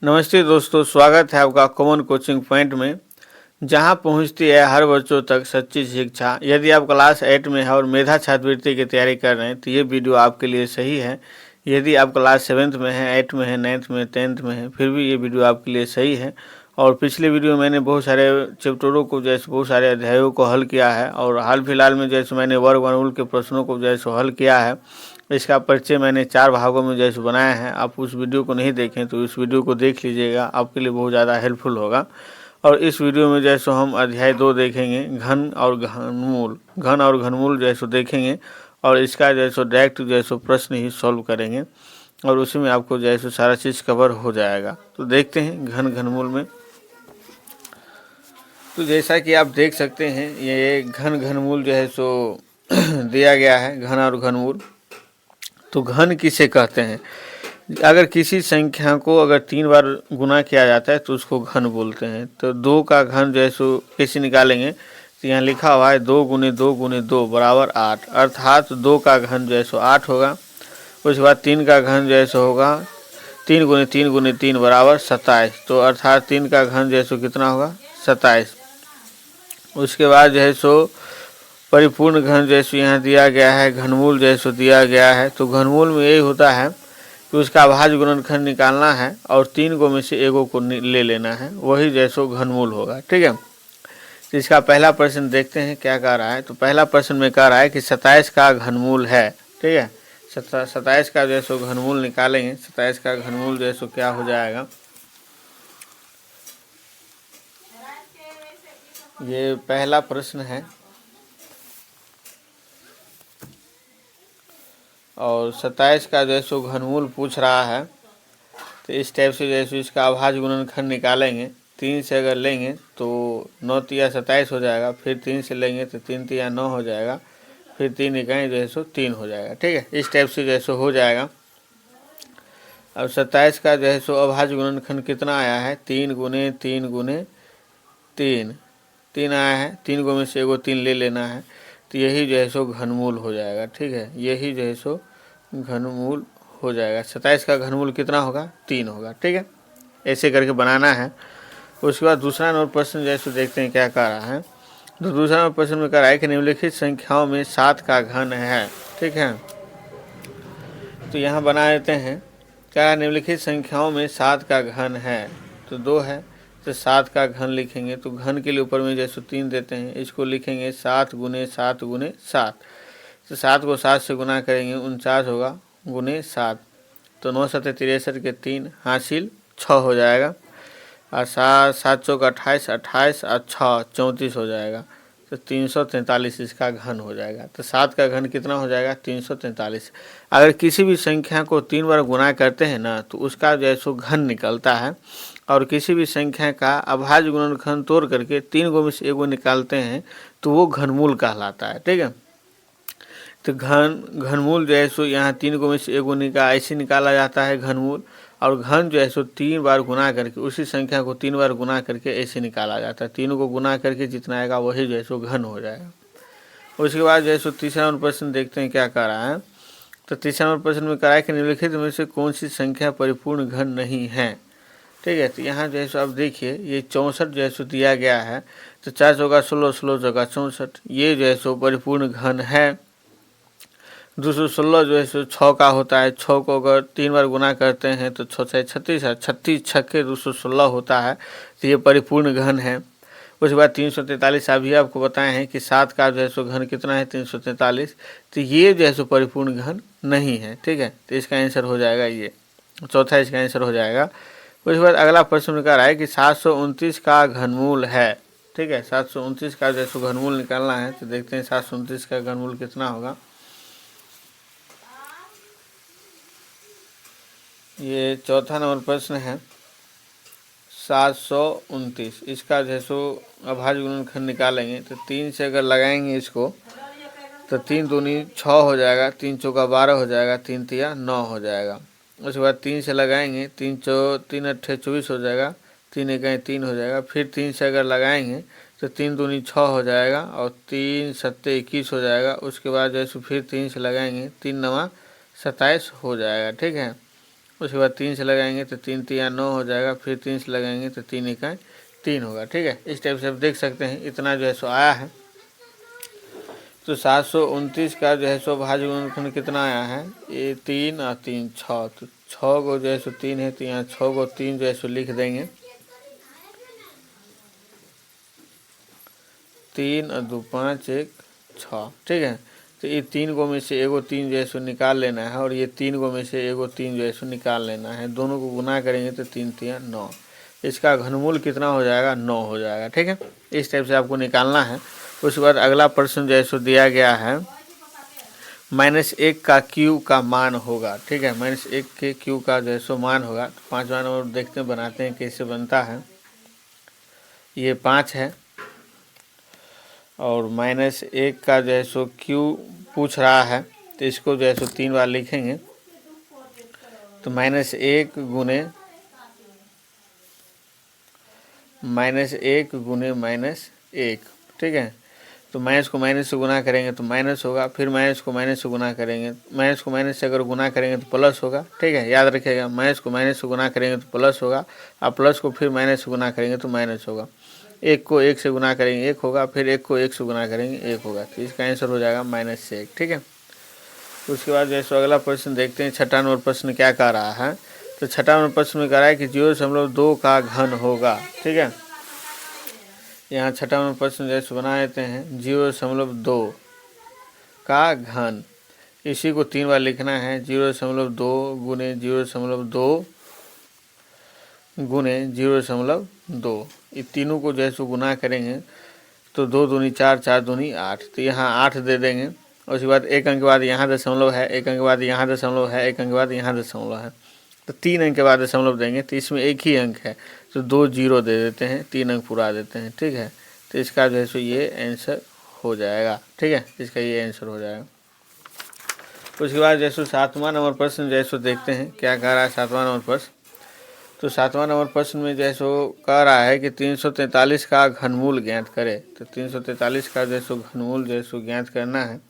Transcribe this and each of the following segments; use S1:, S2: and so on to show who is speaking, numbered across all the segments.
S1: नमस्ते दोस्तों, स्वागत है आपका कॉमन कोचिंग पॉइंट में, जहां पहुंचती है हर बच्चों तक सच्ची शिक्षा। यदि आप क्लास 8 में है और मेधा छात्रवृत्ति की तैयारी कर रहे हैं तो ये वीडियो आपके लिए सही है। यदि आप क्लास 7th में है, 8 में है, 9th में, 10th में है, फिर भी ये वीडियो आपके लिए सही है। और पिछले वीडियो मैंने बहुत सारे चैप्टरों को जैसे बहुत सारे अध्यायों को हल किया है, और हाल फिलहाल में जैसे मैंने वर्गमूल के प्रश्नों को जैसे हल किया है। इसका परिचय मैंने 4 भागों में जैसे बनाया है। आप उस वीडियो को नहीं देखें तो इस वीडियो को देख लीजिएगा, आपके लिए बहुत ज़्यादा हेल्पफुल होगा। और इस वीडियो में जैसे हम अध्याय 2 देखेंगे, घन और घनमूल जैसे देखेंगे, और इसका जैसे डायरेक्ट जैसे प्रश्न ही सॉल्व करेंगे, और उसी में आपको जैसे सारा चीज़ कवर हो जाएगा। तो देखते हैं घनमूल में। तो जैसा कि आप देख सकते हैं, ये घनमूल जो है सो दिया गया है, घन और घनमूल। तो घन किसे कहते हैं? अगर किसी संख्या को अगर 3 बार गुना किया जाता है तो उसको घन बोलते हैं। तो 2 का घन जैसे कैसे निकालेंगे? तो यहाँ लिखा हुआ है 2 गुने 2 गुने 2 बराबर 8, अर्थात 2 का घन जैसे 8 होगा। उसके बाद 3 का घन जैसे होगा 3 गुने 3 गुने 3 बराबर 27, तो अर्थात 3 का घन जैसे कितना होगा? 27। उसके बाद जो है सो परिपूर्ण घन जैसे यहाँ दिया गया है, घनमूल जैसे दिया गया है। तो घनमूल में यही होता है कि उसका अभाज्य गुणनखंड निकालना है और 3 को में से एगो को ले लेना है, वही जैसो घनमूल होगा। ठीक है, तो इसका पहला प्रश्न देखते हैं क्या कह रहा है। तो पहला प्रश्न में कह रहा है कि 27 का घनमूल है। ठीक है, 27 का जैसो घनमूल निकालेंगे। 27 का घनमूल जैसो क्या हो जाएगा? ये पहला प्रश्न है, और 27 का जैसो घनमूल पूछ रहा है। तो इस टाइप से जैसे इसका अभाज्य गुणनखंड निकालेंगे। 3 से अगर लेंगे तो 9 तिया 27 हो जाएगा, फिर 3 से लेंगे तो 3 तिया 9 हो जाएगा, फिर 3 इकाई जो है सो 3 हो जाएगा। ठीक है, इस टाइप से जैसे हो जाएगा। अब 27 का जो है सो अभाज्य गुणनखंड कितना आया है? 3 गुने 3 गुने 3 3 आया है। 3 को में से एगो 3 ले लेना है, तो यही जो है सो घनमूल हो जाएगा। ठीक है, यही जो है सो घनमूल हो जाएगा। 27 का घनमूल कितना होगा? 3 होगा। ठीक है, ऐसे करके बनाना है। उसके बाद दूसरा नंबर प्रश्न जैसे देखते हैं क्या कह रहा है। तो दूसरा नंबर प्रश्न में कह रहा है कि निम्नलिखित संख्याओं में 7 का घन है। ठीक है, तो यहाँ बना देते हैं। क्या निम्नलिखित संख्याओं में 7 का घन है? तो 2 है, तो 7 का घन लिखेंगे। तो घन के लिए ऊपर में जैसे 3 देते हैं, इसको लिखेंगे 7 गुने 7 गुने 7। तो 7 को 7 से गुना करेंगे, 49 होगा, गुने 7। तो 9 7 63 के 3 हासिल 6 हो जाएगा, और 7 7 चौक 28, 28 और 6 34 हो जाएगा। तो 343 इसका घन हो जाएगा। तो 7 का घन कितना हो जाएगा? 343। अगर किसी भी संख्या को 3 बार गुना करते हैं ना, तो उसका जो है सो घन निकलता है। और किसी भी संख्या का अभाज्य गुणनखंड तोड़ करके 3 को में से एगो निकालते हैं तो वो घनमूल कहलाता है। ठीक है, तो घनमूल जो है सो यहाँ 3 को में से एगो ऐसे निकाला जाता है घनमूल। और घन जो है सो 3 बार गुना करके, उसी संख्या को 3 बार गुना करके ऐसे निकाला जाता है। 3 को गुना करके जितना आएगा वही जो है सो घन हो जाएगा। उसके बाद जो है सो तीसरा नंबर प्रश्न देखते हैं क्या कह रहा है। तो तीसरा नंबर प्रश्न में कह रहा है कि निम्नलिखित में से कौन सी संख्या परिपूर्ण घन नहीं है? ठीक है, तो यहाँ जो है सो अब देखिए, ये 64 जो है सो दिया गया है। तो 4 चौका 16, 16 चौका 64, ये जो है सो परिपूर्ण घन है। 216 जो है सो 6 का होता है। 6 को अगर 3 बार गुना करते हैं तो 6 से 36 है, 36 छक्के 216 होता है। तो ये परिपूर्ण घन है। उसके बाद 343 अभी आपको बताए हैं कि 7 का जो है सो घन कितना है? 343। तो ये जो है सो परिपूर्ण घन नहीं है। ठीक है, तो इसका आंसर हो जाएगा ये, चौथा इसका आंसर हो जाएगा। उसके बाद अगला प्रश्न कह रहा है कि 729 का घनमूल है। ठीक है, 729 का जो है सो घनमूल निकालना है। तो देखते हैं 729 का घनमूल कितना होगा। ये चौथा नंबर प्रश्न है, 729। इसका जो है सो अभाज्य गुणनखंड निकालेंगे। तो 3 से अगर लगाएंगे इसको तो 3 दूनी 6 हो जाएगा, 3 चौका 12 हो जाएगा, 3 तिया 9 हो जाएगा। उसके बाद 3 से लगाएंगे, 3 अट्ठे 24 हो जाएगा, 3 इकाई 3 हो जाएगा। फिर 3 से अगर लगाएंगे तो 3 दूनी 6 हो जाएगा, और 3 सत्ते 21 हो जाएगा। उसके बाद जो है सो फिर 3 से लगाएंगे, 3 नवा 27 हो जाएगा। ठीक है, उसके बाद 3 से लगाएंगे तो 3 तिया 9 हो जाएगा, फिर 3 से लगाएंगे तो 3 इकाई 3 होगा। ठीक है, इस टाइप से आप देख सकते हैं इतना जो है सो आया है। तो 729 का जो है सो भाज्य गुणनखंड कितना आया है, ये 3 और 3 6, तो 6 को जो है सो 3 है तो यहाँ 6 को 3 जो है सो लिख देंगे, 3 और 2 5 1 6। ठीक है, तो ये 3 को में से एगो 3 जो है सो निकाल लेना है और ये 3 को में से एगो 3 जो है सो निकाल लेना है। दोनों को गुना करेंगे तो 3 तिया 9, इसका घनमूल कितना हो जाएगा, 9 हो जाएगा। ठीक है, इस टाइप से आपको निकालना है। उसके बाद अगला प्रश्न जो है सो दिया गया है -1 का क्यू का मान होगा। ठीक है, -1 के क्यू का जो है सो मान होगा। तो 5वां नंबर देखते हैं बनाते हैं कैसे बनता है। ये 5 है और -1 का जो है सो क्यू पूछ रहा है, तो इसको जो है सो 3 बार लिखेंगे। तो -1 गुने -1। ठीक है, तो माइनस को माइनस से गुना करेंगे तो माइनस होगा, फिर माइनस को माइनस से गुना करेंगे, माइनस को माइनस से अगर गुना करेंगे तो प्लस होगा। ठीक है, याद रखिएगा, माइनस को माइनस से गुना करेंगे तो प्लस होगा और प्लस को फिर माइनस से गुना करेंगे तो माइनस होगा। 1 को 1 से गुना करेंगे 1 होगा, फिर 1 को 1 से गुना करेंगे 1 होगा। तो इसका आंसर हो जाएगा -1। ठीक है, उसके बाद जैसे अगला प्रश्न देखते हैं। 6वां नंबर प्रश्न क्या कह रहा है, तो 6वां नंबर प्रश्न में कह रहा है कि 0.2 का घन होगा। ठीक है, यहाँ 6वां नंबर प्रश्न जैसे बना देते हैं 0.2 का घन, इसी को 3 बार लिखना है। 0.2 गुने 0.2 गुने 0.2, ये तीनों को जैसे गुना करेंगे तो 2 दूनी 4, 4 दूनी 8, तो यहाँ 8 दे देंगे। उसके बाद 1 अंक के बाद यहाँ दशमलव है, 1 अंक के बाद यहाँ दशमलव है, 1 अंक के बाद यहाँ दशमलव है, तो 3 अंक के बाद दशमलव देंगे। तो इसमें एक ही अंक है तो 2 जीरो दे देते हैं, 3 अंक पूरा देते हैं। ठीक है, तो इसका जो है सो ये आंसर हो जाएगा। ठीक है, इसका ये आंसर हो जाएगा। उसके बाद जैसे 7वां नंबर प्रश्न जैसे देखते हैं क्या कह रहा है 7वां नंबर प्रश्न। तो 7वां नंबर प्रश्न में जैसो कह रहा है कि 343 का घनमूल ज्ञात करें। तो 343 का जैसो घनमूल जैसो ज्ञात करना है,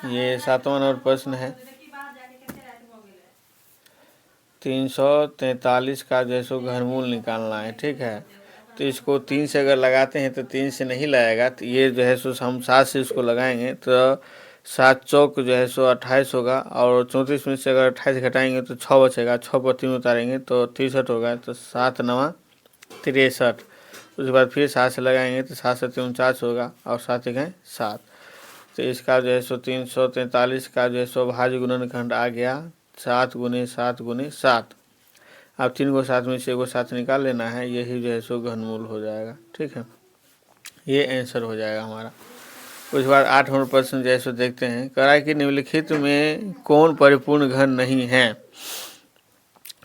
S1: ये 7वां नंबर प्रश्न है। 343 का जैसो घनमूल निकालना है। ठीक है, तो इसको 3 से अगर लगाते हैं तो 3 से नहीं लगाएगा, तो ये जो है सो हम 7 से इसको लगाएंगे तो 7 चौक जो है सो 28 होगा, और 34 में से अगर 28 घटाएंगे तो 6 बचेगा, 6 पर 3 उतारेंगे तो 63 होगा, तो 7 9 63। उसके बाद फिर 7 से लगाएंगे तो 7 7 49 होगा और 7 1 7। तो इसका जो है सो 343 का जो है सो भाज्य गुणनखंड आ गया 7 गुने 7 गुने 7। अब 3 को 7 में से एगो 7 निकाल लेना है, यही जो है सो घनमूल हो जाएगा। ठीक है, ये आंसर हो जाएगा हमारा। उसके बाद 8 नंबर प्रश्न जैसे देखते हैं, कह रहा है कि निम्नलिखित में कौन परिपूर्ण घन नहीं है।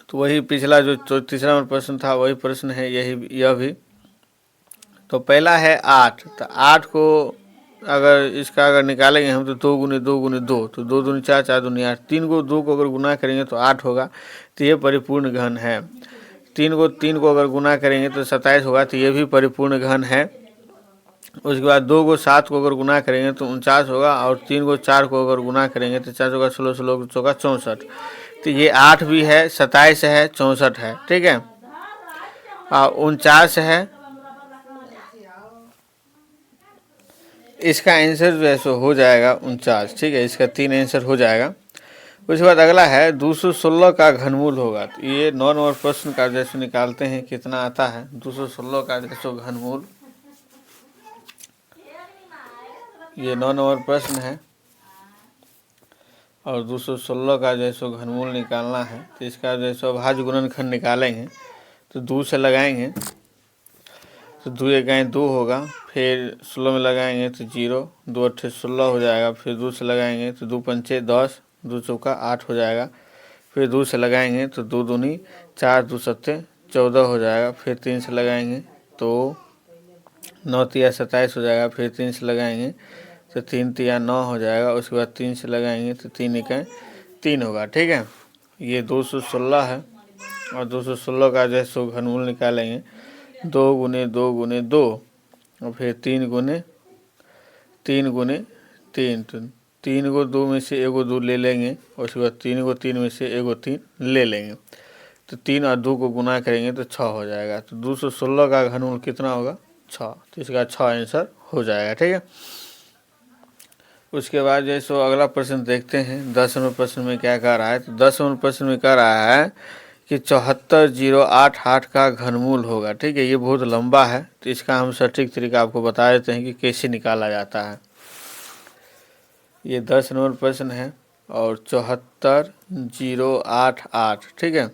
S1: तो वही पिछला जो तीसरा नंबर प्रश्न था वही प्रश्न है यह भी। तो पहला है 8, तो 8 को अगर निकालेंगे हम तो 2 गुने 2 गुने 2, तो 2 दूनी 4, 4 दूनी 8, 3 को 2 को अगर गुना करेंगे तो 8 होगा, तो ये परिपूर्ण घन है। 3 को अगर गुना करेंगे तो 27 होगा, तो ये भी परिपूर्ण घन है। उसके बाद 2 को 7 को अगर गुना करेंगे तो 49 होगा, और 3 को 4 को अगर गुना करेंगे तो 4 होगा 16, 16 चौका 64। तो ये 8 भी है, 27 है, 64 है। ठीक है, और 49 है। इसका आंसर जो है सो हो जाएगा 49। ठीक है, इसका 3 आंसर हो जाएगा। उसके बाद अगला है 216 का घनमूल होगा। तो ये 9 नंबर प्रश्न का जैसे निकालते हैं कितना आता है 216 का जैसो घनमूल। ये 9 नंबर प्रश्न है और 216 का जैसो घनमूल निकालना है। तो इसका जैसो भाज्य गुणनखंड निकालेंगे तो 2 से लगाएंगे तो 2 1 2 होगा, फिर 16 में लगाएंगे तो 0, 2 8 16 हो जाएगा, फिर 2 से लगाएंगे तो 2 पंचे 10, 2 चौका 8 हो जाएगा, फिर 2 से लगाएंगे तो 2 दूनी 4, 2 सत्ते 14 हो जाएगा, फिर 3 से लगाएंगे तो 9 तिया 27 हो जाएगा, फिर 3 से लगाएंगे तो 3 तिया 9 हो जाएगा। उसके बाद 3 से लगाएंगे तो 3 इकाई 3 होगा। ठीक है, ये 216 है और 216 का जैसो घनमूल निकालेंगे 2 गुने 2 गुने 2 और फिर 3 गुने 3 गुने 3, तो 3 को 2 में से एगो 2 ले लेंगे और उसके बाद 3 को 3 में से एगो 3 ले लेंगे। तो 3 और 2 को गुना करेंगे तो 6 हो जाएगा। तो 216 का घनमूल कितना होगा? 6। तो इसका 6 आंसर हो जाएगा। ठीक है। उसके बाद जो सो अगला प्रश्न देखते हैं 10 नंबर प्रश्न में क्या कह रहा है। तो 10 नंबर प्रश्न में कह रहा है कि 74,088 का घनमूल होगा। ठीक है, ये बहुत लंबा है तो इसका हम सटीक तरीका आपको बता देते हैं कि कैसे निकाला जाता है। ये 10 नंबर प्रश्न है और 74,088, ठीक है,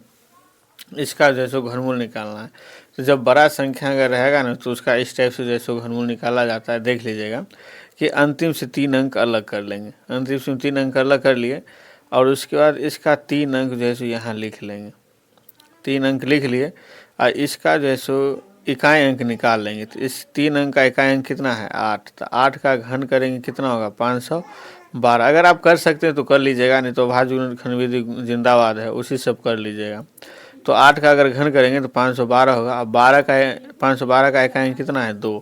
S1: इसका जैसो घनमूल निकालना है। तो जब बड़ा संख्या अगर रहेगा ना तो उसका इस टाइप से जैसो घनमूल निकाला जाता है। देख लीजिएगा कि अंतिम से 3 अंक अलग कर लेंगे। अंतिम से 3 अंक अलग कर लिए और उसके बाद इसका 3 अंक जैसे यहाँ लिख लेंगे। 3 अंक लिख लिए और इसका जैसो इकाई अंक निकाल लेंगे। तो इस 3 अंक का इकाई अंक कितना है? 8। तो 8 का घन करेंगे कितना होगा? 512। अगर आप कर सकते हैं तो कर लीजिएगा, नहीं तो भाज्य गुणन खंड विधि जिंदाबाद है, उसी सब कर लीजिएगा। तो 8 का अगर घन करेंगे तो 512 होगा। अब 512 का इकाई अंक कितना है? 2।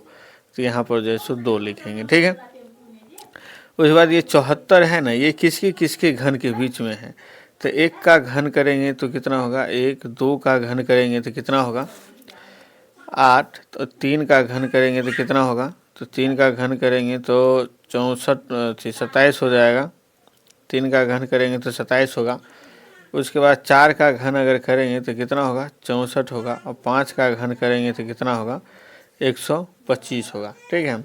S1: तो यहाँ पर जैसो 2 लिखेंगे। ठीक है। उसके बाद ये 74 है ना, ये किसके किसके घन के बीच में है? तो 1 का घन करेंगे तो कितना होगा? 1। 2 का घन करेंगे तो कितना होगा? 8। तो 3 का घन करेंगे तो कितना होगा? तो 3 का घन करेंगे तो 27 हो जाएगा। 3 का घन करेंगे तो 27 होगा। उसके बाद 4 का घन अगर करेंगे तो कितना होगा? 64 होगा। और 5 का घन करेंगे तो कितना होगा? 125 होगा। ठीक है।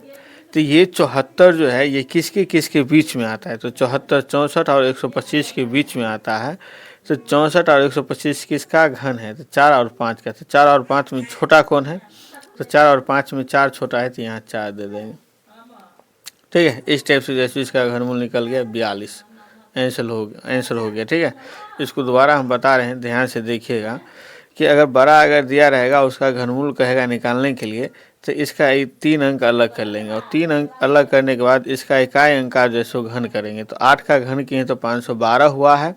S1: तो ये 74 जो है ये किसके किसके बीच में आता है? तो 74 64 और 125 के बीच में आता है। तो 64 और 125 किसका घन है? तो 4 और 5 का। तो 4 और 5 में छोटा कौन है? तो 4 और 5 में 4 छोटा है, तो यहाँ 4 दे देंगे। ठीक है। इस टाइप से जैसे इसका घनमूल निकल गया 42। आंसर हो गया। ठीक है। इसको दोबारा हम बता रहे हैं, ध्यान से देखिएगा कि अगर दिया रहेगा उसका घनमूल कहेगा निकालने के लिए, तो इसका 3 अंक अलग कर लेंगे और 3 अंक अलग करने के बाद इसका इकाई अंक का जैसो घन करेंगे। तो 8 का घन किए तो 512 हुआ है।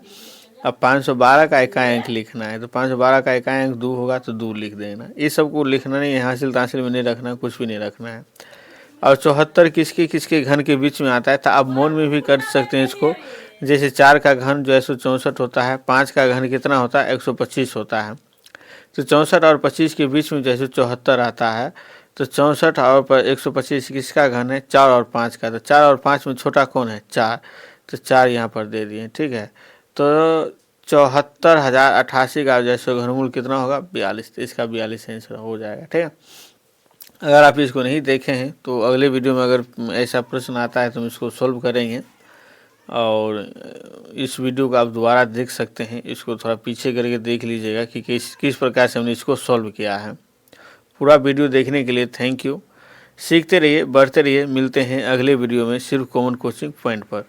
S1: अब 512 का इकाई अंक लिखना है। तो 512 का इकाई अंक 2 होगा तो 2 लिख देना। ये सबको लिखना नहीं है, हासिल तासिल में नहीं रखना, कुछ भी नहीं रखना है। और 74 किसके किसके घन के बीच में आता है? तो आप मौन में भी कर सकते हैं इसको। जैसे 4 का घन जो है 64 होता है, 5 का घन कितना होता है? 125 होता है। तो 64 और 25 के बीच में जैसे 74 आता है। तो 64 और 125 किसका घन है? 4 और 5 का। तो 4 और 5 में छोटा कौन है? 4। तो 4 यहाँ पर दे दिए। ठीक है। तो 74,088 का जैसे घनमूल कितना होगा? 42। तो इसका 42 आंसर हो जाएगा। ठीक है। अगर आप इसको नहीं देखे हैं तो अगले वीडियो में अगर ऐसा प्रश्न आता है तो हम इसको सॉल्व करेंगे और इस वीडियो को आप दोबारा देख सकते हैं। इसको थोड़ा पीछे करके देख लीजिएगा कि किस प्रकार से हमने इसको सॉल्व किया है। पूरा वीडियो देखने के लिए थैंक यू। सीखते रहिए, बढ़ते रहिए। मिलते हैं अगले वीडियो में सिर्फ कॉमन कोचिंग पॉइंट पर।